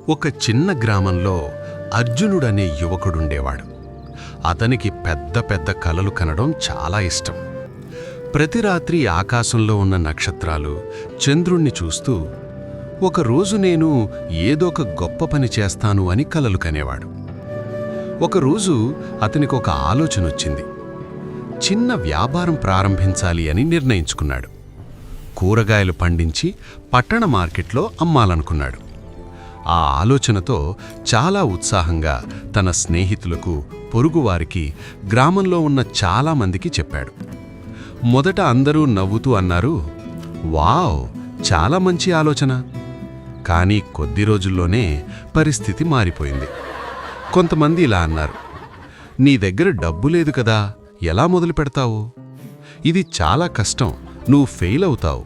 ఒక చిన్న గ్రామంలో అర్జునుడనే యువకుడుండేవాడు. అతనికి పెద్ద పెద్ద కలలు కనడం చాలా ఇష్టం. ప్రతి రాత్రి ఆకాశంలో ఉన్న నక్షత్రాలు, చంద్రుణ్ణి చూస్తూ ఒకరోజు నేను ఏదొక గొప్ప పని చేస్తాను అని కలలు కనేవాడు. ఒకరోజు అతనికొక ఆలోచనొచ్చింది. చిన్న వ్యాపారం ప్రారంభించాలి అని నిర్ణయించుకున్నాడు. కూరగాయలు పండించి పట్టణ మార్కెట్లో అమ్మాలనుకున్నాడు. ఆ ఆలోచనతో చాలా ఉత్సాహంగా తన స్నేహితులకు, పొరుగువారికి, గ్రామంలో ఉన్న చాలామందికి చెప్పాడు. మొదట అందరూ నవ్వుతూ అన్నారు, వావ్, చాలా మంచి ఆలోచన. కానీ కొద్ది రోజుల్లోనే పరిస్థితి మారిపోయింది. కొంతమంది ఇలా అన్నారు, నీ దగ్గర డబ్బు లేదు కదా, ఎలా మొదలు పెడతావు? ఇది చాలా కష్టం, నువ్వు ఫెయిల్ అవుతావు.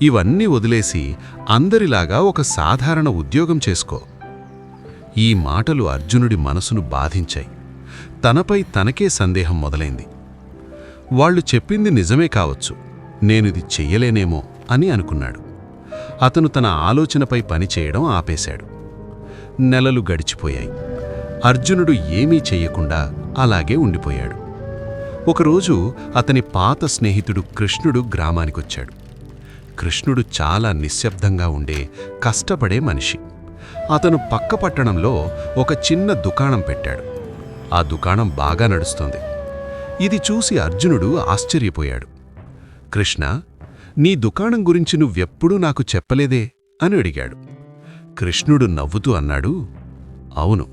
ఇవన్నీ వదిలేసి అందరిలాగా ఒక సాధారణ ఉద్యోగం చేసుకో. ఈ మాటలు అర్జునుడి మనసును బాధించాయి. తనపై తనకే సందేహం మొదలైంది. వాళ్ళు చెప్పింది నిజమే కావచ్చు, నేనిది చెయ్యలేనేమో అని అనుకున్నాడు. అతను తన ఆలోచనపై పనిచేయడం ఆపేశాడు. నెలలు గడిచిపోయాయి. అర్జునుడు ఏమీ చెయ్యకుండా అలాగే ఉండిపోయాడు. ఒకరోజు అతని పాత స్నేహితుడు కృష్ణుడు గ్రామానికొచ్చాడు. కృష్ణుడు చాలా నిశ్శబ్దంగా ఉండే, కష్టపడే మనిషి. అతను పక్క పట్టణంలో ఒక చిన్న దుకాణం పెట్టాడు. ఆ దుకాణం బాగా నడుస్తోంది. ఇది చూసి అర్జునుడు ఆశ్చర్యపోయాడు. కృష్ణ, నీ దుకాణం గురించి నువ్వెప్పుడూ నాకు చెప్పలేదే అని అడిగాడు. కృష్ణుడు నవ్వుతూ అన్నాడు, అవును,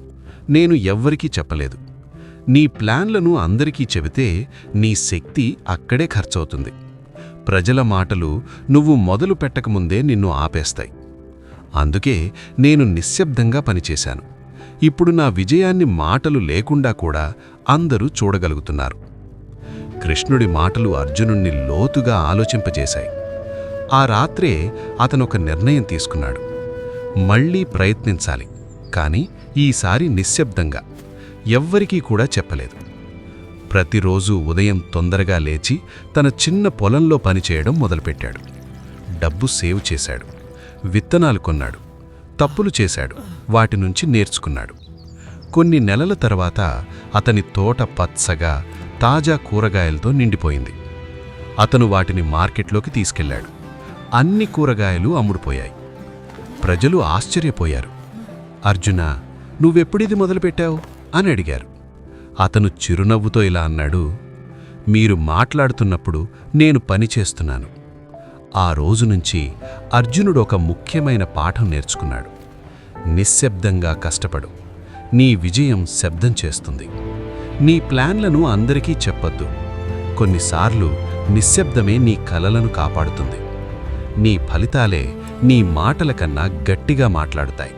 నేను ఎవ్వరికీ చెప్పలేదు. నీ ప్లాన్లను అందరికీ చెబితే నీ శక్తి అక్కడే ఖర్చవుతుంది. ప్రజల మాటలు నువ్వు మొదలు పెట్టకముందే నిన్ను ఆపేస్తాయి. అందుకే నేను నిశ్శబ్దంగా పనిచేశాను. ఇప్పుడు నా విజయాన్ని మాటలు లేకుండా కూడా అందరూ చూడగలుగుతున్నారు. కృష్ణుడి మాటలు అర్జునుణ్ణి లోతుగా ఆలోచింపజేశాయి. ఆ రాత్రే అతనొక నిర్ణయం తీసుకున్నాడు. మళ్లీ ప్రయత్నించాలి, కానీ ఈసారి నిశ్శబ్దంగా, ఎవ్వరికీ కూడా చెప్పలేదు. ప్రతిరోజూ ఉదయం తొందరగా లేచి తన చిన్న పొలంలో పనిచేయడం మొదలుపెట్టాడు. డబ్బు సేవ్ చేశాడు, విత్తనాలు కొన్నాడు, తప్పులు చేశాడు, వాటి నుంచి నేర్చుకున్నాడు. కొన్ని నెలల తర్వాత అతని తోట పచ్చగా, తాజా కూరగాయలతో నిండిపోయింది. అతను వాటిని మార్కెట్లోకి తీసుకెళ్లాడు. అన్ని కూరగాయలు అమ్ముడుపోయాయి. ప్రజలు ఆశ్చర్యపోయారు. అర్జునా, నువ్వెప్పుడిది మొదలుపెట్టావు అని అడిగారు. అతను చిరునవ్వుతో ఇలా అన్నాడు, మీరు మాట్లాడుతున్నప్పుడు నేను పనిచేస్తున్నాను. ఆ రోజు నుంచి అర్జునుడు ఒక ముఖ్యమైన పాఠం నేర్చుకున్నాడు. నిశ్శబ్దంగా కష్టపడు, నీ విజయం శబ్దం చేస్తుంది. నీ ప్లాన్లను అందరికీ చెప్పొద్దు. కొన్నిసార్లు నిశ్శబ్దమే నీ కలలను కాపాడుతుంది. నీ ఫలితాలే నీ మాటల కన్నా గట్టిగా మాట్లాడుతాయి.